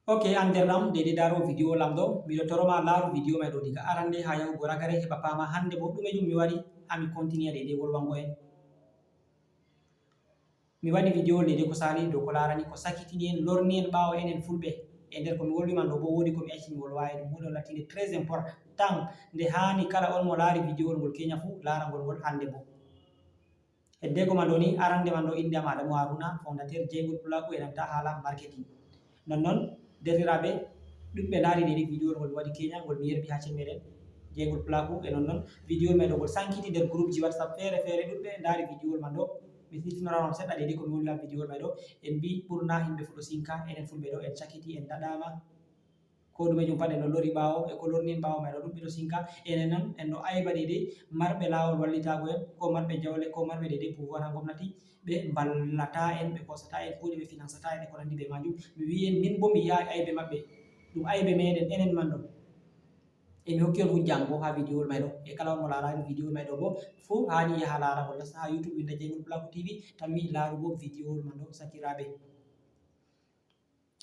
Ok, anderdam dede daro video lam ɗo miɗo toroma laaru video mai ɗo diga arande ha yahugo ragare heɓa pama hande bo ɗumejum mi wari hami continue dede wolwango en mi waɗi video dede ko sali dow ko larani ko sakitini en lorni en ɓawo enen fulɓe e nder komi wolwiman ɗo bo wodi komi acci mi wolwa e ɗum hunde on latinde très important nde hani kala on mo laari video ngol keña fu lara ngol hande bo hedde ko man ɗo ni arande man ɗo inde am Adamou Haruna fondateur Jeygol Pulaku e nanta haala marketing nonnon derɗiraɓe ɗuɓɓe laari ɗeɗi video ngol waɗi keña ngol mi yerbi ha cemmeɗen Jeygol Pulaku e nonnon video mai ɗo ngol sankiti nder groupe ji WhatsApp fere fere ɗuɓɓe laari video man ɗo mi siftinoran on seɗɗa ɗeɗi komi wolwi ha video mai ɗo en mbi ɓurna himɓe fu ɗo sinka enen fulɓe ɗo en cakiti en daɗama ko ɗumejum pat en ɗo lori ɓawo e ko lorni en ɓawo mai ɗo ɗuɓɓe ɗo sinka enen non en ɗo ayba ɗeɗi marɓe lawol wallitago en ko marɓe jawle ko marɓe ɗeɗi pouvoir ha gomnati ɓe ballata en ɓe kosata en kuuɗe ɓe financata en e ko nandi be majum mi wi en min bo mi yiya aybe maɓɓe ɗum aybe meɗen enen man ɗo emi hokki on hujjam bo ha video mai ɗo e kala on mo larani video mai ɗo bo fu hani yaha laragol nasta ha YouTube winda Jeygol Pulaku TV tammi larugo video man ɗo sakiraɓe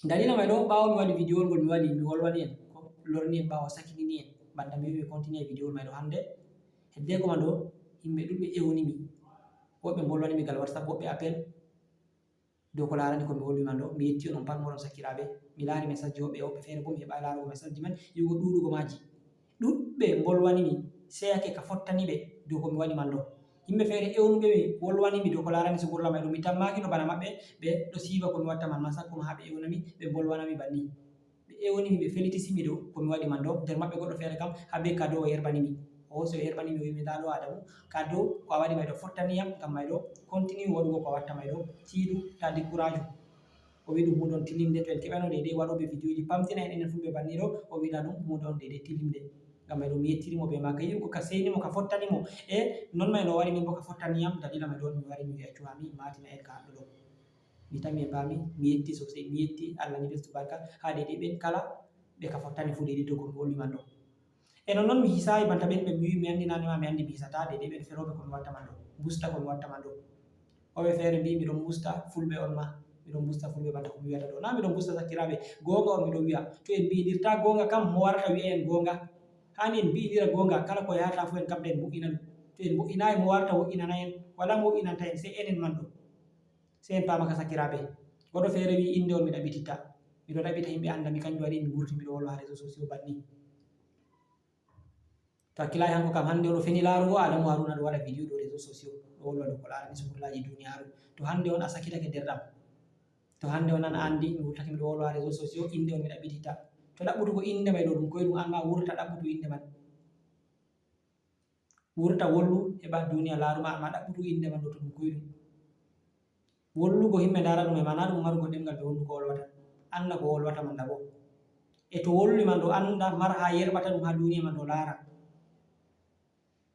dalila mai ɗo ɓawo mi waɗi video ngol mi waɗi mi wolwani en ko lorni en ɓawo sakinini en banda mi wi ɓe continue video mai ɗo hande hedde ko man ɗo yimɓe ɗuɓɓe ewnimi woɓɓe bolwanimi gal WhatsApp woɓɓe appel dow ko larani komi wolwi man ɗo mi yetti on pat moɗon sakiraɓe mi laari message ji woɓɓe woɓɓe fere bo mi heɓai larugo message ji man yigo ɗuɗugo maji ɗuɓɓe bolwanimi seyake ka fottaniɓe dow komi waɗi man ɗo yimɓe fere ewnuɓe mi wolwanimi dow ko larani sugurla mai ɗo mi tammaki no bana maɓɓe ɓe ɗo siiwa komi watta man ma sakkoma ha ɓe ewnami ɓe bolwanami banni ɓe ewnimi ɓe felitisimi dow komi waɗi man ɗo nder maɓɓe goɗɗo fere kam habe cadeau o yerbanimi o hosi o yerbanimi o wimi nda ɗo Adamou cadeau ko a waɗi mai ɗo fottaniyam ngam mai ɗo continue waɗugo ko a watta mai ɗo tiiɗu ta décourage o wi ɗum hunde on tilimde to en keɓano ɗeɗe waɗoɓe video ji pamtina en enen fulɓe banni ɗo o wiɗa ɗum hunde on ɗeɗe tilimde ngam mai ɗo mi yettirimo be maka yiɗi ko ka seynimo ka fottanimo e non mai no waɗi min bo ka fottaniyam dalila mai ɗon mi wari mi wi accu hami matina en ka haɗɗo ɗo mi tammi en pami mi yetti sosai mi yetti Allah ni ɓesdu barka ha ɗeɗe ɓen kala ɓe ka fottani fu ɗeɗe dow komi wolwi man ɗo e nonnon mi hisayi banta ɓen ɓe mi wi mi andinanima mi andi mi hisata ɗeɗe ɓen feroɓe komi watta man ɗo busta komi watta man ɗo woɓɓe fere mbi miɗon busta fulɓe on ma miɗon busta fulɓe banta komi wiyata ɗo na miɗon busta sakiraɓe gonga on miɗon wiya to en mbiɗirta gonga kam mo warata wi'a en gonga hani en mbiɗira gonga kala ko yahata fu en kamɓe en moƴƴina ɗum to en moƴƴinayi mo warata woƴƴinana en wala mo woƴƴinanta en sey enen man ɗo sey en pama ka sakiraɓe goɗɗo fere wi inde on mi ɗaɓɓititta miɗo ɗaɓɓita yimɓe andami kanjum waɗi mi wurti miɗo wolwa ha réseaux sociaux banni to hakkilayi hanko kam hande oɗo feni larugo Adamou Haruna ɗo waɗa video dow réseaux sociaux ɗo wolwa dow ko larani sukirlaji duniyaru to hande on a sakitake derɗam to hande on an a andi mi wurtake miɗo wolwa ha réseaux sociaux inde on mi ɗaɓɓititta to ɗaɓɓutugo inde mai ɗo ɗum koye ɗum an ma wurta ɗaɓɓutu inde man wurta wollu heɓa duniya laruma an ma ɗaɓɓutu inde man ɗo to ɗum koye ɗum wollugo himɓe dara ɗum e mana ɗum marugo ɗemgal ɓe honduko wolwata anda ko wolwata man bo e to wolwi man ɗo anda mara ha yerɓata ɗum ha duniya man ɗo lara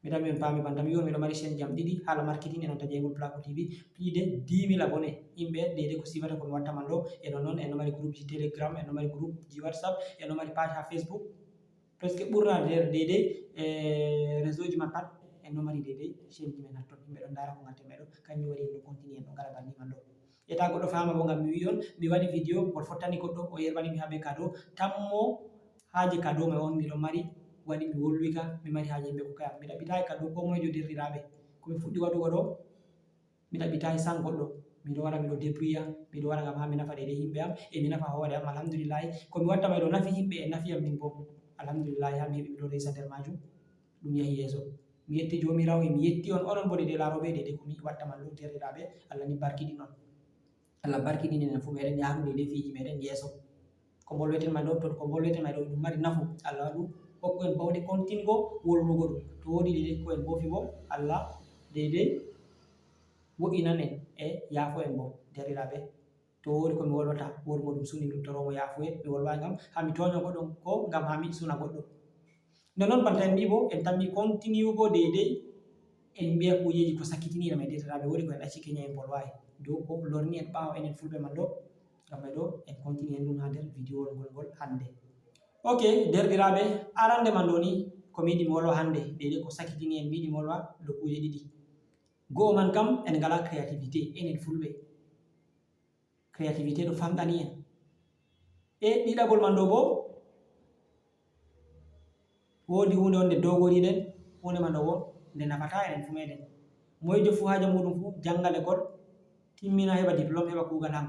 mi tammi en pami banta mi wi on miɗo mari chaine jam ɗiɗi haala marketing e nanta Jeygol Pulaku TV plus de 10 000 abonnés yimɓe dede ko siwata komi watta man ɗo e nonnon en ɗo mari groupe ji Telegram en ɗo mari groupe ji WhatsApp en ɗo mari page ha Facebook presque ɓurna nder dede réseau ji man pat en ɗo mari dede chaine ji men hatton yimɓe ɗon dara ko gatten mai ɗo kanjum waɗi en ɗo continue en ɗo ngara banni man ɗo ƴetta goɗɗo fama bo ngam mi wi on mi waɗi video ngol fottani goɗɗo o yerɓanimi habe cadeau tammo haje cadeau mai on miɗon mari waɗi mi wolwika mi mari haje yimɓe kokkayam mi ɗaɓɓitayi cadeau ko moyejo derɗiraɓe komi fuɗɗi waɗugo ɗo mi ɗaɓɓitayi san goɗɗo miɗo waɗa miɗo débrouilla miɗo waɗa ngam ha mi nafa ɗeɗe yimɓe am e mi nafa hoore am alhamdulillahi komi watta mai ɗo nafi yimɓe e nafiyam min bo alhamdulillahi ha mi heɓi miɗo resa nder majum ɗum yahi yeeso mi yetti jomirawo e mi yetti on onon bo ɗeɗe laroɓe ɗeɗe komi watta man ɗo derɗiraɓe Allah ni barkiɗin on Allah barkiɗin enen fu meɗen yaru ɗeɗe fiji meɗen yeeso ko bolweten mai ɗo to ko bolweten mai ɗo ɗum mari nafu Allah waɗu hokku en bawɗe contingo wollugo ɗum to woodi ɗeɗe ko en bofi bo Allah dede wo'inan en e yaafo en bo derɗiraɓe to wodi komi wolwata wodi mo ɗum suni ɗum toromo yaafuye mi wolwayi ngam hami toño goɗɗo ko ngam hami suna goɗɗo nonnon banta en mbi bo en tammi continue go dedei en mbiya kujeji ko sakkitiniɗam e derɗiraɓe wodi ko en acci keña en bolwayi dow ko lorni en ɓawo enen fulɓe man ɗo ngam mai ɗo en continue en ɗum ha nder video ngol hande ok derɗiraɓe arande man ɗo ni komi yiɗi mi wolwa hande dede ko sakitini en mi yiɗi mi wolwa dow kuje ɗiɗi go'o man kam en ngala créativité enen fulɓe créativité ɗo famɗani en e ɗiɗaɓol man ɗo bo woodi hunde wonde dogoriɗen, hunde man ɗo bo nde nafata enen fu meɗen. Moyjo fu haja muɗum fu janga l'école timmina heɓa diplôme heɓa kuugal ha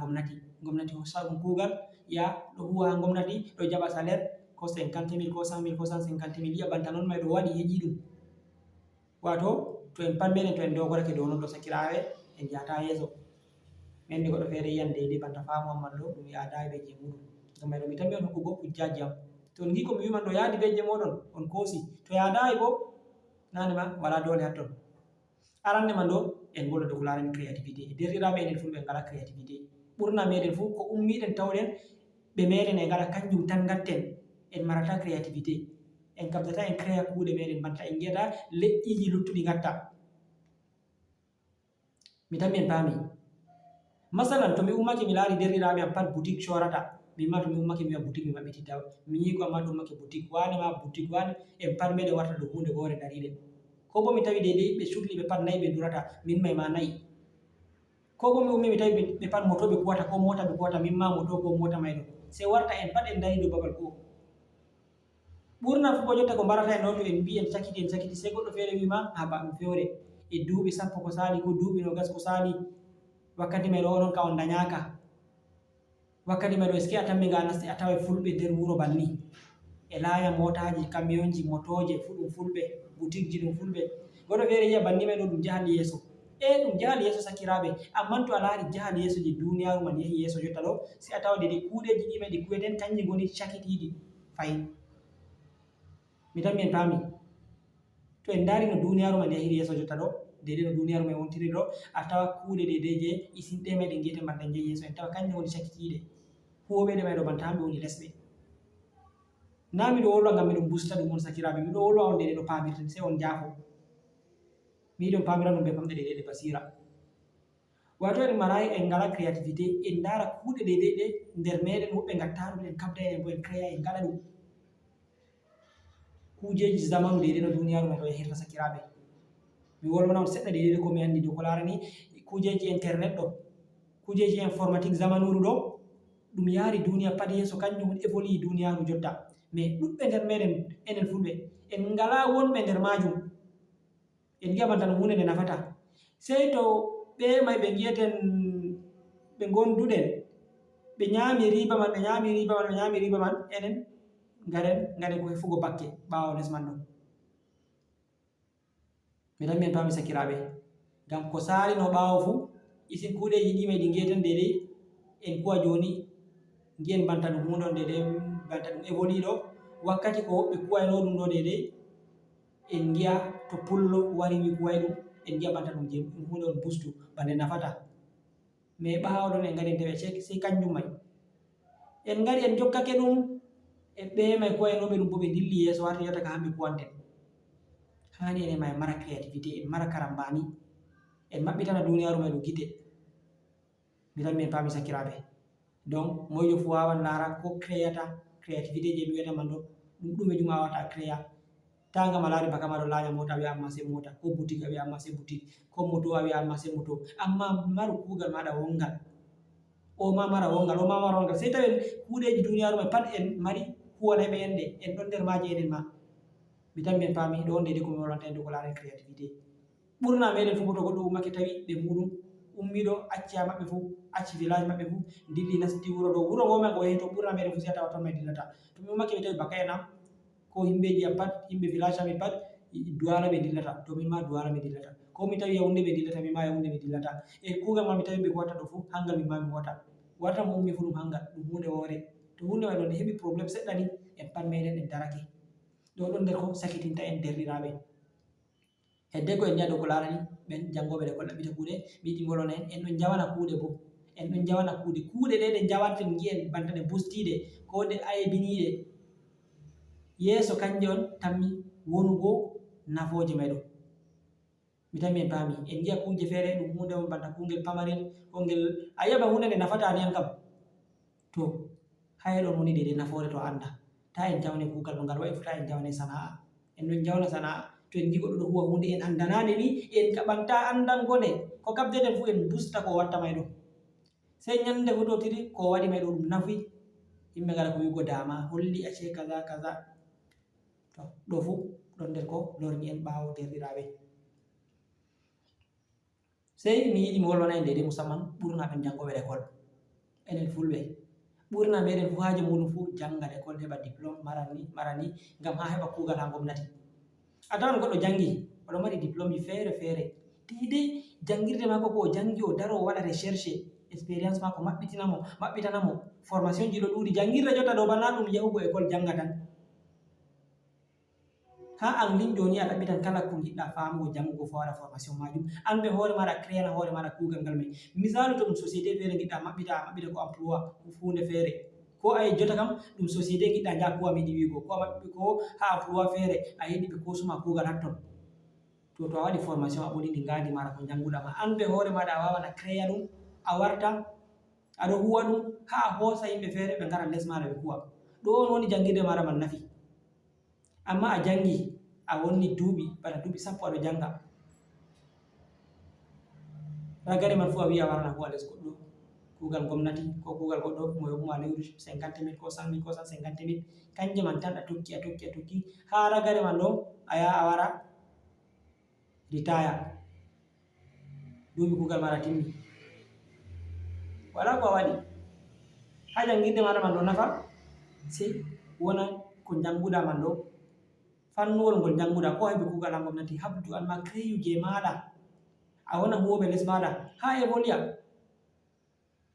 gomnati hossa ɗum kuugal ya ɗo huwa ha gomnati ɗo jaɓa salaire ko 50 000 ko 100 000 ko 150 000 yi'a banta non may ɗo waɗi heƴi ɗum. Wato to en pat meɗen to en dogorake dow non ɗo sakiraɓe en jahata yeeso. Menni goɗɗo feere yiyan deydey banta faamu amman ɗo ɗum yaadayi be je muɗum. Ngam may ɗo mi tammi on hokkugo hujjaji am. To on gi ko mi wiman ɗo yaadi be je moɗon on koosi, to yaadayi bo nane ma wala dole hatton. Arande man ɗo en ngolo dow ko larani créativité. Derɗiraɓe enen fulɓe en ngala créativité. Ɓurna meɗen fu ko ummiɗen tawɗen ɓe meɗen e ngala kanjum tan gatten, en marata créativité. En kabdata en créa kuuɗe meɗen banta en giyata leƴƴiji luttuɗi gatta. Mi tammi en paami. Masalan to mi ummake mi laari derɗiraɓe am pat boutique corata, mimma to mi ummake mi wi'a boutique mi maɓɓititta, mi yi ko amma to ummake boutique wane ma boutique wane, en pat meɗen warta dow hunde gore dariɗen. Ko bo mi tawi deydey ɓe cuhli ɓe pat nayi ɓe durata, min may ma nayi. Ko bo mi ummi mi tawi ɓe pat moto ɓe kuwata ko mota ɓe kuwata, min ma moto ko mota may ɗo, sey warta en pat en dari dow babal ko. Ɓurna fu bo jotta ko mbarata en ɗo to en mbi en sakiti sey goɗɗo feere wima haba ɗum fewre e duuɓi 10 ko sali ko duuɓi 20 ko sali wakkati may ɗo onon ka on dañaka, wakkati may ɗo eske a tammi nga nasti a tawai fulɓe nder wuro banni e laaya motaji camionji motoje fu ɗum fulɓe, boutique ji ɗum fulɓe. Goɗɗo feere yiya banni may ɗo ɗum jahal yeeso, ɗum jahal yeeso sakiraɓe, amman to a laari jahal yeeso je duniyaru man yahi yeeso jotta ɗo sey a tawa deydey kuuɗeji ɗime ɗi kuweten kanji ngoni cakitiɗi fayin. Mi tammi en paami. To en ndaari no duniyaru man yahiri yeeso jotta ɗo, deydey no duniyaru man wontiri ɗo, a tawa kuuɗe deydey je isinɗe meɗen ngiyeten banta en jehi yeeso, en tawa kanje woni cakitiɗe. Huwoɓe ɗe may ɗo banta hamɓe woni lesɓe. Na miɗo wolwa ngam miɗon busta ɗum on sakiraɓe, miɗo wolwa on deydey no paamirten sey on jaafo. Mi yiɗi on paamiran ɗum be famɗe deydey ɗe basira. Wato en marayi en ngala créativité, en ndaara kuuɗe deydey ɗe nder meɗen woɓɓe ngatta ɗum en kabda enen bo en créa en ngaɗa ɗum. Kujeji zamanu deydey no duniyaru man ɗo yahirta sakiraɓe. Mi wolwana on seɗɗa deydey ko mi andi dow ko larani kujeji internet ɗo, kujeji informatique zamanuru ɗo ɗum yaari duniya pat yeeso, kanjum évolue duniyaru jotta. Mais ɗuɓɓe nder meɗen enen fulɓe en ngala wonɓe nder majum, en gi'a banta no hunde nde nafata. Sey to ɓe may ɓe ngiyeten ɓe gonduɗen ɓe nyami riba man, ɓe nyami riba man, ɓe nyami riba man, enen ngaɗen ko hefugo bakke ɓaawo les man ɗo. Mi tammi en paami sakiraɓe, ngam ko salino ɓaawo fu isin kuuɗeji ɗime ɗi ngiyeten deydey en kuwa joni ngiyen banta ɗum hunde on deydey banta ɗum évolue ɗo, wakkati ko woɓɓe kuwayno ɗum ɗo deydey en ngiya to pullo wari wi kuway ɗum en ngiya banta ɗum je ɗum hunde on bustu ba nde nafata. Mais ɓaawo ɗon en ngari en tawi cek sey kanjum may en ngari en jokkake ɗum e ɓe may kuwaynoɓe ɗum bo ɓe dilli yeeso warti yotta ka hamɓe kuwanten. Hani enen ma en mara créativité, en mara karambani, en maɓɓitana duniyaru may ɗum gite. Mi tammi en paami sakiraɓe. Donc moyjo fu wawan laara ko créata créativité je mi wiyata man ɗo ɗum ɗume jum a wawata créa. Ta ngam a laari baka ma ɗo laanya mota a wi'a amma sey mota, ko boutique a wi'a amma sey boutique, ko moto a wi'a amma sey moto, amma maru kuugal maɗa wongal, o ma mara wongal, o ma mara wongal, sey tawen kuuɗeji duniyaru may pat en mari huwanay ɓe enɗe, en ɗon nder maaje enen ma. Mi tammi en paami ɗo on deydey ko mi wolwanta en dow ko larani créativité. Ɓurna meɗen fu bo to goɗɗo ummake tawi ɓe muɗum ummiɗo acci ha maɓɓe fu, acci village maɓɓe fu dilli nasti wuro ɗo, wuro ngo man ngo yehi to ɓurna meɗen fu sey a tawa ton may dillata. To mi ummake mi tawi baka en am ko himɓeji am pat, yimɓe village amin pat Douala ɓe dillata, to min ma Douala mi dillata. Ko mi tawi Yaoundé ɓe dillata, min ma Yaoundé mi dillata. E kuugal man mi tawi ɓe huwata ɗo fu hangal min ma mi huwata. Warta mo ummi fu ɗum hangal, ɗum hunde woore. To hunde may ɗo nde heɓi probléme seɗɗa ni en pat meɗen en darake. Ɗo ɗon nder ko sakitinta en derɗiraɓe. Hedde ko en njiya dow ko larani ɓen jangoɓe l'école ɗaɓɓita kuuɗe, mi yiɗi wolwana en ɗon njawana kuuɗe bo, en ɗon njawana kuuɗe. Kuuɗe ɗe ɗe njawanten ngi'en banta ɗe bustiɗe ko ɗe ayibiniɗe yeeso kanje on tammi wonugo nafooje may ɗo. Mi tammi en paami, en ngi'a kuuje feere ɗum hunde on banta kungel pamarel, ko ngel a yi'a ba hunde nde nafata ni an kam, to hay ɗon woni deydey nafoore to a anda. Ta en jawne kuugal no ngal wayi fu, ta en jawne sana'a. En ɗon jawna sana'a to en ngi goɗɗo ɗo huwa hunde en andanande ni en kaɓanta andango nde, ko kabdeten fu en busta ko watta may ɗo. Sey nyande fu to tiri ko waɗi may ɗo ɗum nafi yimɓe ngara ko wigo dama holli ace kaza kaza. To ɗo fu ɗon nder ko lorni en ɓawo derɗiraɓe. Sey mi yiɗi mi wolwana en dede musamman ɓurna ɓen jangoɓe l'école enen fulɓe. ɓurna meɗen fu haje muɗum fu janga l'école heɓa diplôme marani ngam ha heɓa kugal ha gomnati. A tawan goɗɗo jangi oɗo mari diplôme ji fere fere, deidei jangirde mako ko o jangi o daro o waɗa recherche expérience mako maɓɓitanamo formation ji ɗo ɗuɗi. Jangirde jotta ɗo bana ɗum yahugo école janga tan. Ha an lin joni a ɗaɓɓitan kala ko giɗɗa famugo jangugo fa waɗa formation majum, an ɓe hoore maɗa créana hoore maɗa kugal ngal mai. Misalu to ɗum société fere giɗɗa maɓɓita ko emploi hunde fere, ko ayi jotta kam ɗum société giɗɗa jaha ko a miɗi wigo ko ha emploi fere a yiɗi ɓe kosuma kugal hatton. To a waɗi formation a ɓolini ngadi maɗa ko janguɗama, an ɓe hoore maɗa a wawan a créa ɗum, a warta aɗo huwa ɗum ha a hosa yimɓe fere ɓe ngara les maɗa ɓe huwa. Ɗo on woni jangirde maɗa man nafi. Amma a jangi a wonni duuɓi bana duuɓi 10 aɗo janga, ragare man fu a wi a warana huwa les goɗɗo kugal gomnati ko kugal goɗɗo mo yoɓuma lewru 50.000 ko 100.000 ko 150.000, kanje man tan a tokki ha ragare man ɗo a yaha a wara ritaya, duuɓi kugal maɗa timmi, wala ko a waɗi. Ha jangirde maɗa man ɗo nafa sei wona ko janguɗa man ɗo, fannuwol ngol janguɗa ko heɓi kugal ha gomnati habdu an ma créu je maɗa, a wona huwoɓe les maɗa ha evolia.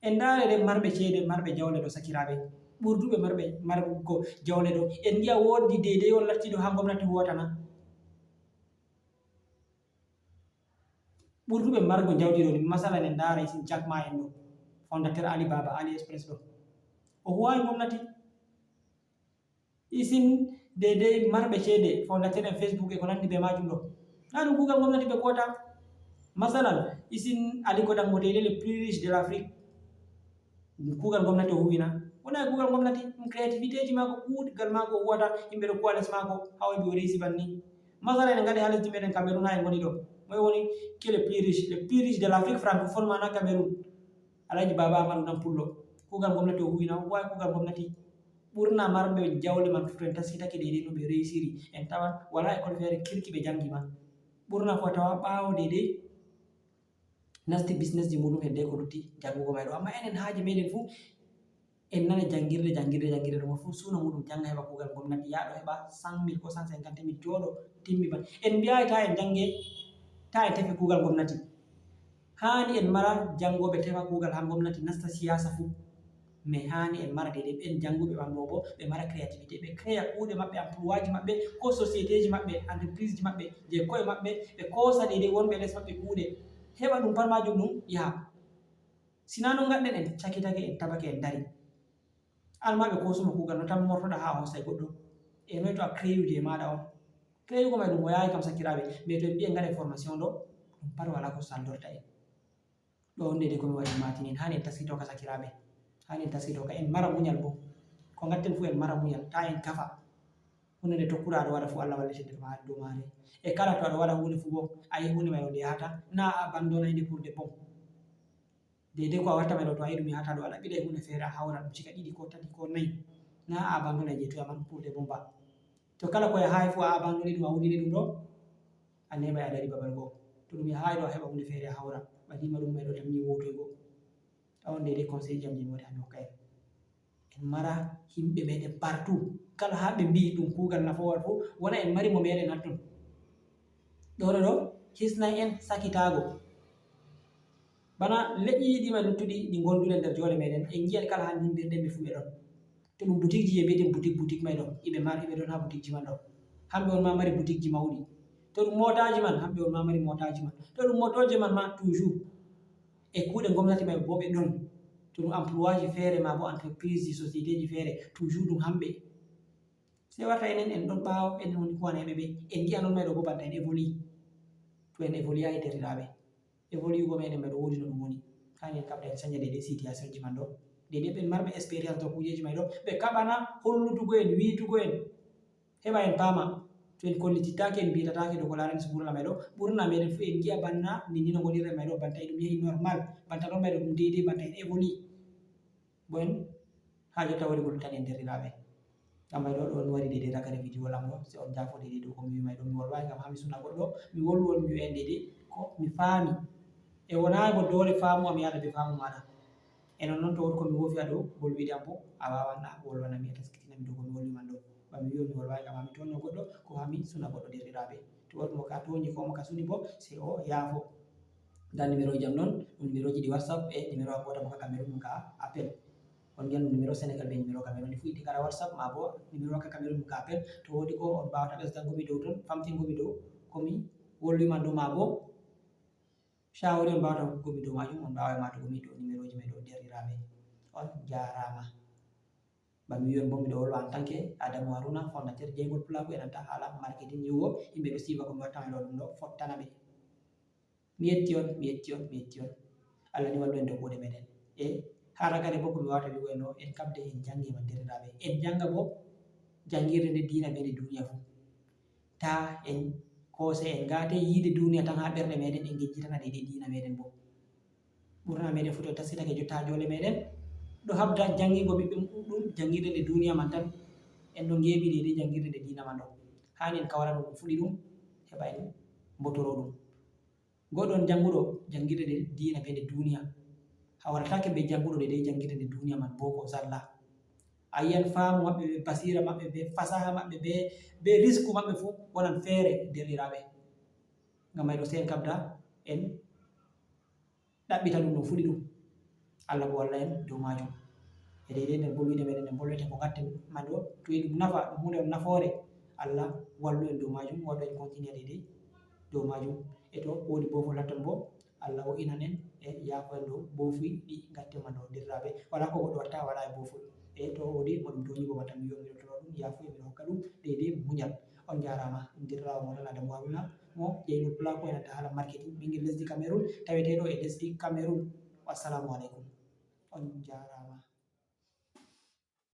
En ndare ɗen marɓe ceede marɓe jawle ɗo sakiraɓe, ɓurduɓe margo jawle ɗo en gi'a wodi deidei on lattiɗo ha gomnati huwata na? ɓurduɓe margo jawdi ɗo masalan en ndara isin Jack Ma en ɗo, fondateur Alibaba Ali Express ɗo, o huwayi gomnati. Isin deidei marɓe ceede fondateur en Facebook e ko nandi be majum ɗo, na ɗum kugal gomnati ɓe kota. Masalan isin Aliko Dangote le plus riche de l'Afrique, kugal gomnati o huwina? Wona kugal gomnati, ɗum créativité ji mako kuugal mako o huwata, yimɓe ɗo kuwa les mako ha o heɓi o resi banni. Masalan en ngadi ha lesdi meɗen Cameroun ha en ngoni ɗo, moy woni ke le plus riche de l'Afrique francophone mana Cameroun, Alhaji Baba Amadou Nampullo. Kugal gomnati o huwina? O huwayi kugal gomnati. ɓurna marɓe jawle man fu to en taskitake deidei no ɓe réussiri en tawan wala école fere kirki ɓe jangi ma. ɓurna fu a tawa ɓawo deidei nasti business ji muɗum hedde ko lutti jangugo may ɗo. Amma enen haaje meɗen fu en nana jangirde ɗo fu suna muɗum janga heɓa kugal gomnati, yaɗo heɓa 100.000 ko 150.000 joɗo timmi ban. En mbiyayi ta en jange ta en tefe kugal gomnati, hani en mara jangoɓe tefa kugal ha gomnati nasta siyasa fu, mais hani en mara deidei ɓen janguɓe man bo ɓe mara créativité, ɓe créa kuuɗe maɓɓe emploi ji maɓɓe ko société ji maɓɓe entreprise ji maɓɓe je koye maɓɓe, ɓe kosa deidei wonɓe les maɓɓe kuuɗe heɓa ɗum pat majum ɗum yaha. Sina non gaɗɗen en cakitake en tabake en dari, an ma ɓe kosuma kugal no tan mortoɗa ha a hosay goɗɗo e noy to a créu je maɗa on. Créugo may ɗum o yahay kam sakiraɓe, mais to en mbi en gaɗa formation ɗo ɗum pat wala ko saldorta en. ɗo on deidei komi waɗi matinin, hani en taskito ka sakiraɓe, hani en taskito ka en mara muñal bo, ko gatten fu en mara muñal, ta en kafa. hunde nde tokkuɗa aɗa waɗa fu Allah wallitete ma dow mare. E kala to aɗa waɗa hunde fu bo ayi hunde may nde yahata na a abandonayde pour de bon. Deidei ko a watta may ɗo to ayi ɗum yahata ɗo a ɗaɓɓiɗay hunde fere a hawra ɗum cika 2 ko 3 ko 4, na a abandonay je toya man pour de bon ba. To kala ko yahayi fu a abandoni ɗum a wulini ɗum ɗo, a neɓay a dari babal go'o. To ɗum yahayi ɗo a heɓa hunde fere a hawra, ɓadima ɗum may ɗo tammi wotoygo. Tawan deidei conseil jam je mi waɗi hami hokka en. En mara himɓe meɗen partout, kala ha ɓe mbi ɗum kugal nafowal fu wona en mari mo meɗen hatton. ɗo hisnay en sakitago, bana leƴƴi ɗima luttuɗi ɗi gonduɗe nder jole meɗen en jiyat kala ha ndimbirɗen ɓe fu ɓe ɗon. To ɗum boutique ji je mbiyeten boutique may ɗo iɓe ɗon ha boutique ji man ɗo, hamɓe on ma mari boutique ji mawɗi. To ɗum motaji man hamɓe on ma mari motaji man. To ɗum motoje man ma toujours e kuuɗe gomnati may bo ɓe ɗon. To ɗum emploi ji fere ma bo entreprise ji société ji fere toujours ɗum hamɓe. Sei warta enen en ɗon ɓawo enen woni kuwanayɓe ɓe, en gi'a non may ɗo bo banta en évolue. To en évoluayi derɗiraɓe, évoluego meɗen may ɗo wodi no ɗum woni, hani en kaɓɗa en canja deidei situation ji man ɗo, deidei ɓen marɓe expérience dow kujeji may ɗo ɓe kaɓana hollutugo en wiitugo en heɓa en paama. To en kollitittake en mbitatake dow ko larani suburna may ɗo, ɓurna meɗen fu en gi'a banna ninni no gonirre may ɗo banta e ɗum yahi normal, banta non may ɗo ɗum deidei banta en évolue. Bo en ha jotta woni goɗɗum tan en derɗiraɓe gam may ɗo ɗon wari dede ragare vidéo lam ɗo si on jafo dede ɗo ko mi wimay ɗo mi wolway gam ha mi suna goɗɗo mi wolwi on mi wi'en dede ko mi faami e wona bo dole faamu am yaada be faamu maɗa e non to woni ko mi wofi ha dow bolwide am bo a wawan a wolwanami a taskitinami dow ko mi wolwi man ɗo bami wi'o mi wolway gam ha mi toño goɗɗo ko ha mi suna goɗɗo derɗiraɓe to woni mo ka toñi ko mo ka suni bo se o yaafo nda numéro jam noon ɗum numéro ji ɗi whatsapp e numéro am gota mo ka cameron ɗum ka appel on jiyam ɗum numéro sénégal be numéro cameron ɗi fu itti kala whatsapp ma bo numéro ka cameron ɗum ka appel to wodi ko on mbawata ɓesdangomi dow ton famtingomi dow komi wolwiman ɗo ma bo shawari on mbawata hokkugomi dow majum on mbawa matugomi dow numéro ji men ɗo derɗiraɓe on jarama bami wiyon bo miɗo wolwa en tant que Adamou Haruna fondateur jeygol pulaku enanta haala marketing yiwugo yimɓe ɗo siwa komi wattama ɗo ɗum ɗo fottana ɓe mi yetti on mi yetti on mi yetti on Allah ni wallu en dow kuuɗe meɗen e ha ragare bo komi wawata wigo en ɗo en kamde en jangima derɗiraɓe en janga bo jangirde nde dina be nde duniya fu ta en kose en gate yiide duniya tan ha ɓerɗe meɗen en gejjitana ɗe dina meɗen bo ɓurna meɗen fu to taskitake jotta jole meɗen ɗo habda jangigo ɓiɓɓe ɗuɗɗum jangirde nde duniya man tan en ɗo ngeɓi ɗeɗe jangirde nde dina man ɗo hani en kawara ɗum fuɗi ɗum heɓa en mbotoro ɗum goɗɗon janguɗo jangirde nde dina be nde duniya hawratake be janguɗo ɗeɗe jangirde nde duniya man boko zalla a yiyan faamu maɓɓe ɓe basira maɓɓe be fasaha maɓɓe be risque maɓɓe fu wonan feere derɗiraɓe ngam may ɗo se en kabda en ɗaɓɓita ɗum ɗum fuɗi ɗum Allah bo walla en dow majum e deydei nder bolwide meɗen nden bolwete ko gatten man ɗo to yi ɗum nafa ɗum hunde on nafoore Allah wallu en dow majum waɗo en continue deydei dow majum e to wodi bofol hatton bo Allah o inan en e yaafo en dow bofuy ɗi gatten man ɗo derɗiraɓe wala ko goɗɗo watta waɗa e bofol e to wodi moɗum toñi bo batta mi wi'on miɗo toro ɗum yafuya miɗo hokka ɗum deydei muñal on jarama ɗum derɗirawo moɗon Adamou Haruna mo jeygol pulaku enanta haala marketing ɓinguel lesdi Cameroun taweteɗo e lesdi Cameroun wassalamu aleykum on jarama.